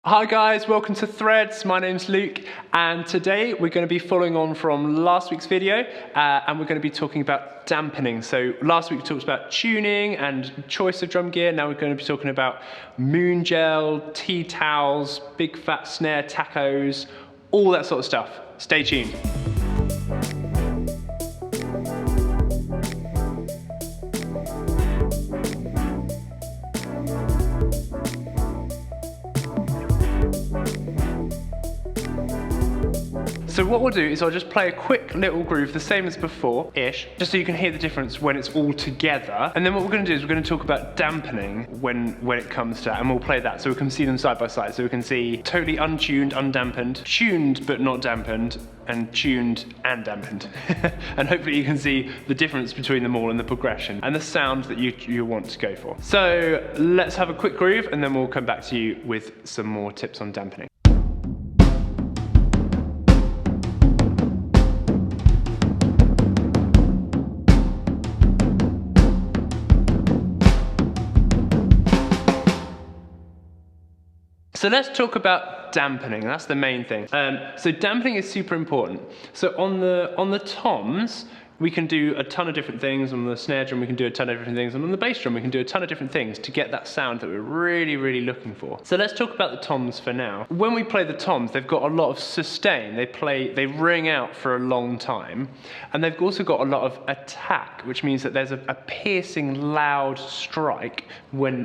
Hi guys, welcome to Threads. My name's Luke, and today we're going to be following on from last week's video, and we're going to be talking about dampening. So last week we talked about tuning and choice of drum gear. Now we're going to be talking about MoonGel, tea towels, big fat snare tacos, all that sort of stuff. Stay tuned. So what we'll do is I'll just play a quick little groove, the same as before-ish, just so you can hear the difference when it's all together. And then what we're going to do is we're going to talk about dampening when it comes to that, and we'll play that so we can see them side by side. So we can see totally untuned, undampened, tuned but not dampened, and tuned and dampened. And hopefully you can see the difference between them all and the progression and the sound that you want to go for. So let's have a quick groove and then we'll come back to you with some more tips on dampening. So let's talk about dampening. That's the main thing. So dampening is super important. So on the toms, we can do a ton of different things. On the snare drum, we can do a ton of different things. And on the bass drum, we can do a ton of different things to get that sound that we're really, really looking for. So let's talk about the toms for now. When we play the toms, they've got a lot of sustain. They ring out for a long time. And they've also got a lot of attack, which means that there's a piercing, loud strike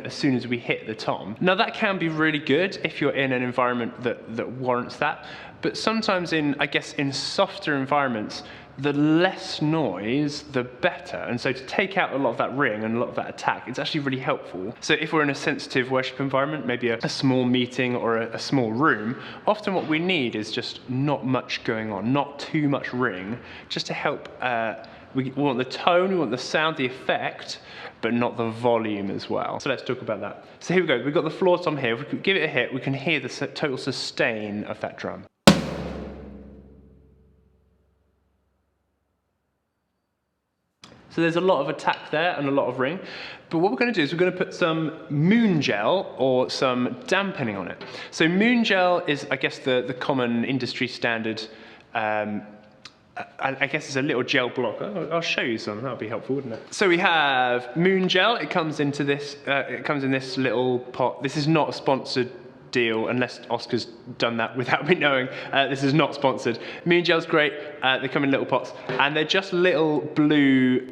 as soon as we hit the tom. Now that can be really good if you're in an environment that warrants that. But sometimes I guess in softer environments, the less noise, the better. And so to take out a lot of that ring and a lot of that attack, it's actually really helpful. So if we're in a sensitive worship environment, maybe a small meeting or a small room, often what we need is just not much going on, not too much ring, just to help. We want the tone, we want the sound, the effect, but not the volume as well. So let's talk about that. So here we go, we've got the floor tom here. If we give it a hit, we can hear the total sustain of that drum. So there's a lot of attack there and a lot of ring. But what we're going to do is we're going to put some MoonGel or some dampening on it. So MoonGel is, I guess, the common industry standard. I guess it's a little gel block. I'll show you some. That'll be helpful, wouldn't it? So we have MoonGel. It comes into this. It comes in this little pot. This is not a sponsored deal, unless Oscar's done that without me knowing. This is not sponsored. MoonGel's great. They come in little pots, and they're just little blue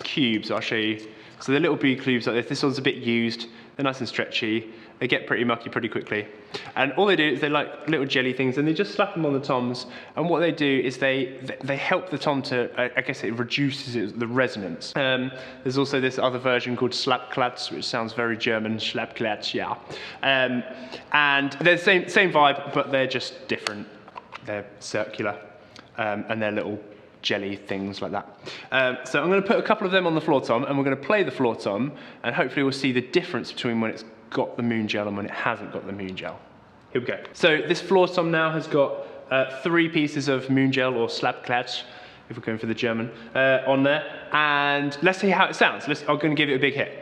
cubes. I'll show you. So they're little blue cubes like this. This one's a bit used. They're nice and stretchy. They get pretty mucky pretty quickly. And all they do is they're like little jelly things, and they just slap them on the toms. And what they do is they help the tom to, I guess it reduces the resonance. There's also this other version called Slapklatz, which sounds very German, Slapklatz, yeah. And they're the same vibe, but they're just different. They're circular, and they're little jelly things like that. So I'm going to put a couple of them on the floor tom, and we're going to play the floor tom, and hopefully we'll see the difference between when it's got the MoonGel and when it hasn't got the MoonGel. Here we go. So this floor tom now has got 3 pieces of MoonGel or Slapklatz, if we're going for the German, on there. And let's see how it sounds. I'm going to give it a big hit.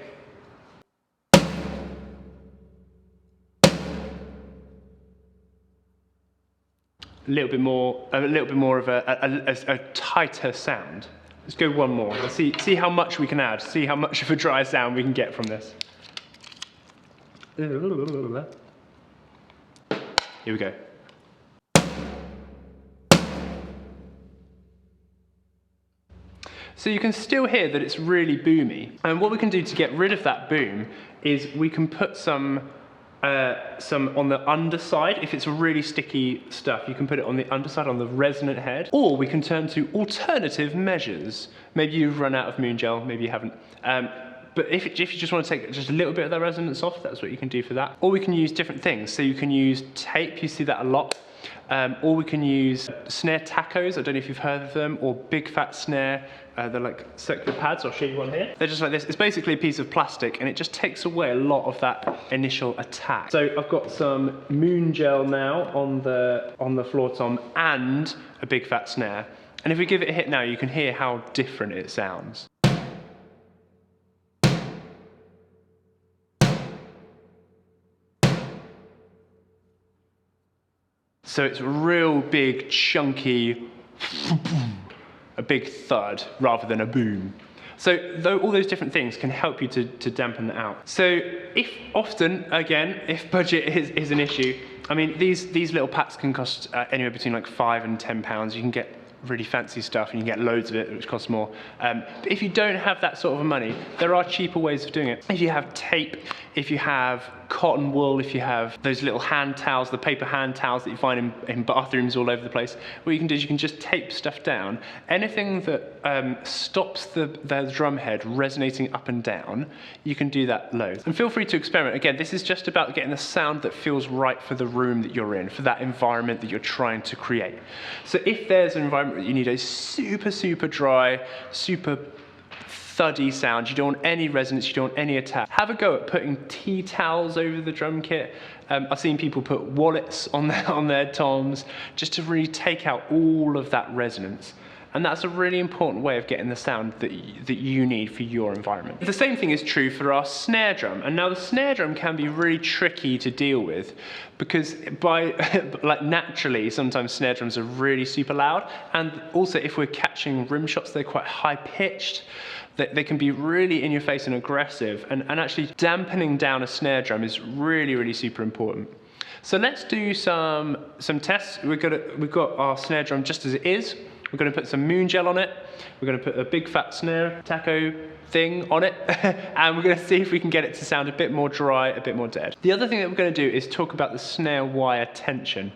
A little bit more of a tighter sound. Let's go one more. Let's see how much we can add. See how much of a dry sound we can get from this. Here we go. So you can still hear that it's really boomy. And what we can do to get rid of that boom is we can put some on the underside. If it's really sticky stuff, you can put it on the underside, on the resonant head. Or we can turn to alternative measures. Maybe you've run out of MoonGel, maybe you haven't. But if you just want to take just a little bit of that resonance off, that's what you can do for that. Or we can use different things. So you can use tape, you see that a lot. Or we can use snare tacos, I don't know if you've heard of them, or big fat snare. They're like circular pads, I'll show you one here. They're just like this. It's basically a piece of plastic, and it just takes away a lot of that initial attack. So I've got some MoonGel now on the floor tom and a big fat snare. And if we give it a hit now, you can hear how different it sounds. So it's real big, chunky, a big thud rather than a boom. So all those different things can help you to dampen that out. So if often, again, if budget is an issue, I mean, these little packs can cost anywhere between like £5 and £10. You can get really fancy stuff and you can get loads of it, which costs more. But if you don't have that sort of money, there are cheaper ways of doing it. If you have tape, if you have cotton wool, if you have those little hand towels, the paper hand towels that you find in bathrooms all over the place, what you can do is you can just tape stuff down. Anything that stops the drum head resonating up and down, you can do that loads. And feel free to experiment. Again, this is just about getting the sound that feels right for the room that you're in, for that environment that you're trying to create. So if there's an environment that you need a super, super dry, super thuddy sound, you don't want any resonance, you don't want any attack, have a go at putting tea towels over the drum kit. I've seen people put wallets on their toms just to really take out all of that resonance. And that's a really important way of getting the sound that you need for your environment. The same thing is true for our snare drum. And now the snare drum can be really tricky to deal with because naturally, sometimes snare drums are really super loud. And also if we're catching rim shots, they're quite high pitched. They can be really in your face and aggressive. And actually dampening down a snare drum is really, really super important. So let's do some tests. We've got our snare drum just as it is. We're going to put some MoonGel on it. We're going to put a big fat snare taco thing on it. And we're going to see if we can get it to sound a bit more dry, a bit more dead. The other thing that we're going to do is talk about the snare wire tension,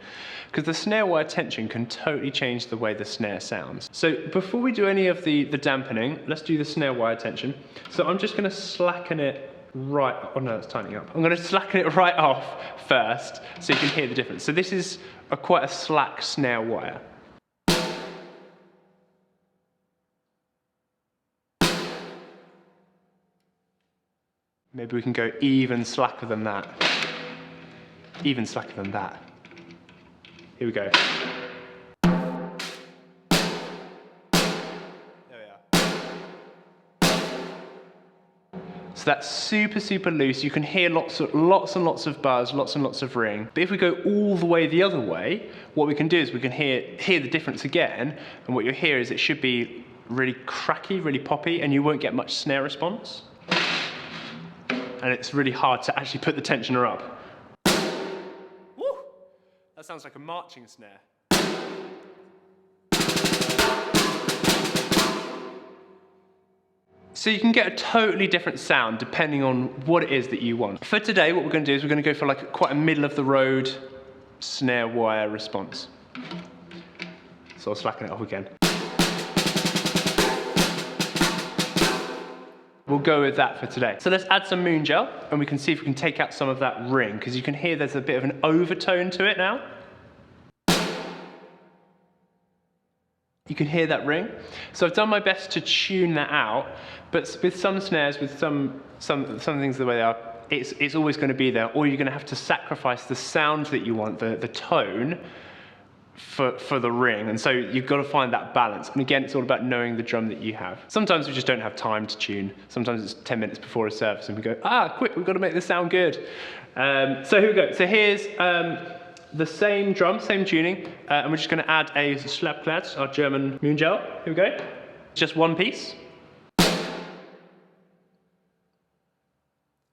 because the snare wire tension can totally change the way the snare sounds. So before we do any of the dampening, let's do the snare wire tension. So I'm just going to slacken it right, oh no, it's tightening up. I'm going to slacken it right off first so you can hear the difference. So this is quite a slack snare wire. Maybe we can go even slacker than that. Even slacker than that. Here we go. There we are. So that's super, super loose. You can hear lots and lots of buzz, lots and lots of ring. But if we go all the way the other way, what we can do is we can hear the difference again. And what you'll hear is it should be really cracky, really poppy, and you won't get much snare response. And it's really hard to actually put the tensioner up. Woo! That sounds like a marching snare. So you can get a totally different sound depending on what it is that you want. For today, what we're going to do is we're going to go for like quite a middle of the road snare wire response. So I'll slacken it off again. We'll go with that for today. So let's add some MoonGel and we can see if we can take out some of that ring, because you can hear there's a bit of an overtone to it now. You can hear that ring. So I've done my best to tune that out, but with some snares, with some things the way they are, it's always going to be there, or you're going to have to sacrifice the sound that you want, the tone, for the ring. And so you've got to find that balance. And again, it's all about knowing the drum that you have. Sometimes we just don't have time to tune. Sometimes it's 10 minutes before a service and we go, quick, we've got to make this sound good. So here we go. So here's the same drum, same tuning, and we're just going to add a Slapklatz, our German MoonGel. Here we go. Just one piece.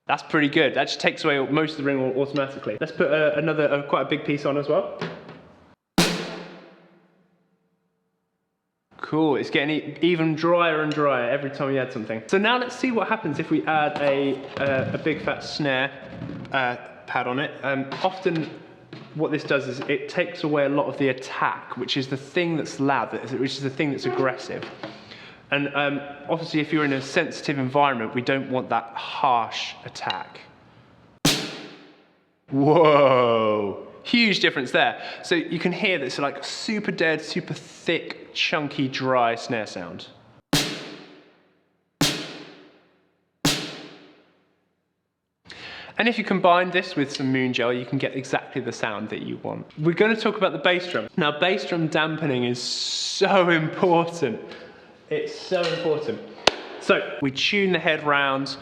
That's pretty good. That just takes away most of the ring automatically. Let's put quite a big piece on as well. Cool, it's getting even drier and drier every time we add something. So now let's see what happens if we add a big fat snare pad on it. Often what this does is it takes away a lot of the attack, which is the thing that's loud, which is the thing that's aggressive. And obviously if you're in a sensitive environment, we don't want that harsh attack. Whoa! Huge difference there. So you can hear this like super dead, super thick, chunky, dry snare sound. And if you combine this with some MoonGel, you can get exactly the sound that you want. We're going to talk about the bass drum. Now, bass drum dampening is so important. It's so important. So we tune the head round,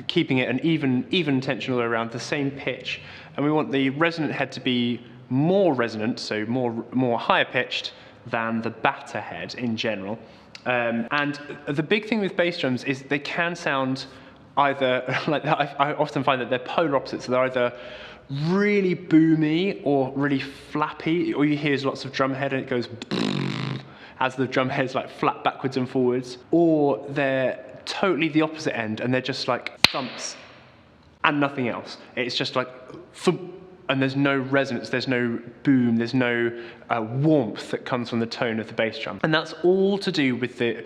keeping it an even tension all the way around, the same pitch. And we want the resonant head to be more resonant, so more higher pitched than the batter head in general. And the big thing with bass drums is they can sound either, like I often find that they're polar opposites. So they're either really boomy or really flappy. All you hear is lots of drum head and it goes as the drum head's like flap backwards and forwards. Or they're totally the opposite end and they're just like thumps and nothing else. It's just like thump, and there's no resonance, there's no boom, there's no warmth that comes from the tone of the bass drum. And that's all to do with the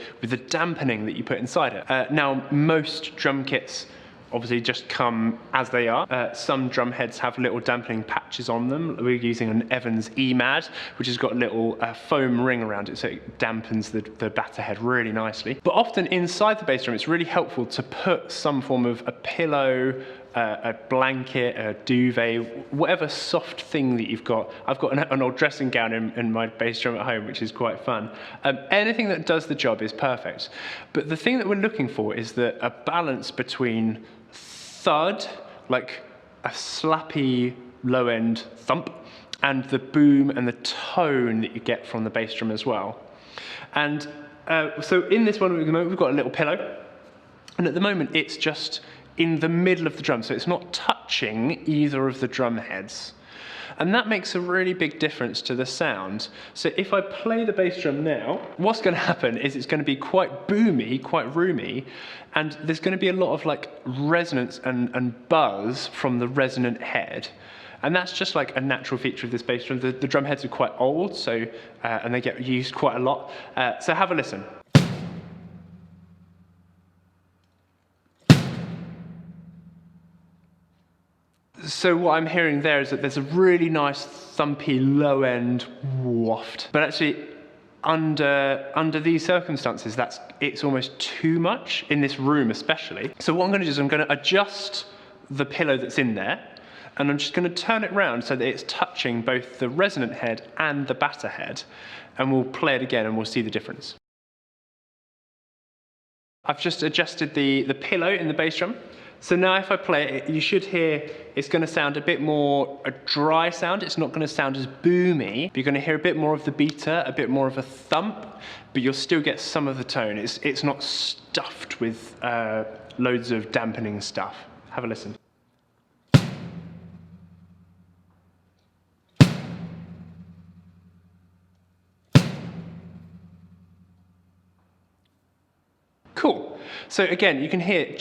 dampening that you put inside it. Now, most drum kits obviously just come as they are. Some drum heads have little dampening patches on them. We're using an Evans EMAD, which has got a little foam ring around it, so it dampens the batter head really nicely. But often inside the bass drum, it's really helpful to put some form of a pillow, a blanket, a duvet, whatever soft thing that you've got. I've got an old dressing gown in my bass drum at home, which is quite fun. Anything that does the job is perfect. But the thing that we're looking for is a balance between thud, like a slappy low end thump, and the boom and the tone that you get from the bass drum as well. And so in this one at the moment, we've got a little pillow, and at the moment it's just in the middle of the drum, so it's not touching either of the drum heads. And that makes a really big difference to the sound. So if I play the bass drum now, what's going to happen is it's going to be quite boomy, quite roomy, and there's going to be a lot of like resonance and buzz from the resonant head. And that's just like a natural feature of this bass drum. The drum heads are quite old, so and they get used quite a lot. So have a listen. So what I'm hearing there is that there's a really nice thumpy low end waft, but actually under these circumstances, it's almost too much in this room especially. So what I'm going to do is I'm going to adjust the pillow that's in there, and I'm just going to turn it round so that it's touching both the resonant head and the batter head, and we'll play it again and we'll see the difference. I've just adjusted the pillow in the bass drum. So now if I play it, you should hear it's going to sound a bit more a dry sound. It's not going to sound as boomy. You're going to hear a bit more of the beater, a bit more of a thump, but you'll still get some of the tone. It's not stuffed with loads of dampening stuff. Have a listen. Cool. So again, you can hear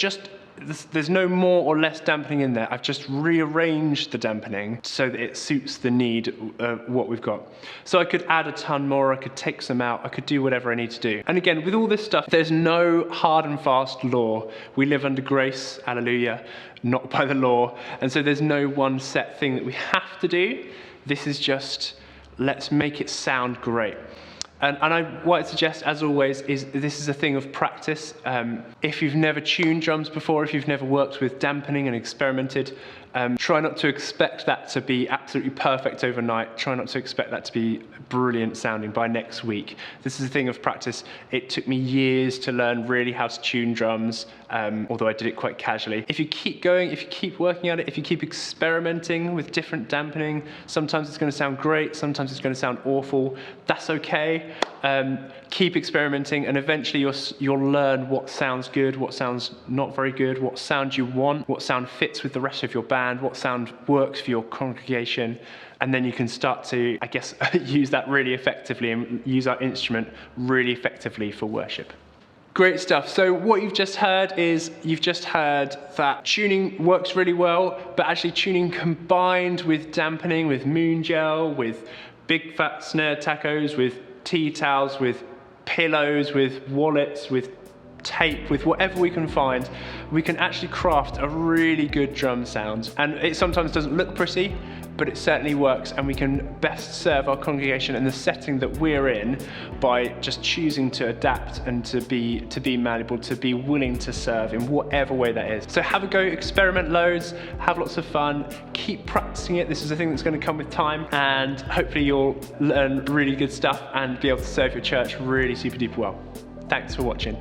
there's no more or less dampening in there. I've just rearranged the dampening so that it suits the need of what we've got. So I could add a ton more, I could take some out, I could do whatever I need to do. And again, with all this stuff, there's no hard and fast law. We live under grace, hallelujah, not by the law. And so there's no one set thing that we have to do. This is just, let's make it sound great. And what I'd suggest, as always, is this is a thing of practice. If you've never tuned drums before, if you've never worked with dampening and experimented, try not to expect that to be absolutely perfect overnight. Try not to expect that to be brilliant sounding by next week. This is a thing of practice. It took me years to learn really how to tune drums, although I did it quite casually. If you keep going, if you keep working at it, if you keep experimenting with different dampening, sometimes it's going to sound great, sometimes it's going to sound awful. That's okay. Keep experimenting, and eventually you'll learn what sounds good, what sounds not very good, what sound you want, what sound fits with the rest of your band, what sound works for your congregation, and then you can start to, I guess, use that really effectively and use our instrument really effectively for worship. Great stuff. So what you've just heard is, you've just heard that tuning works really well, but actually tuning combined with dampening, with MoonGel, with big fat snare tacos, with tea towels, with pillows, with wallets, with tape, with whatever we can find, we can actually craft a really good drum sound. And it sometimes doesn't look pretty, but it certainly works, and we can best serve our congregation in the setting that we're in by just choosing to adapt and to be malleable, to be willing to serve in whatever way that is. So have a go, experiment loads, have lots of fun, keep practicing it. This is a thing that's going to come with time, and hopefully you'll learn really good stuff and be able to serve your church really super duper well. Thanks for watching.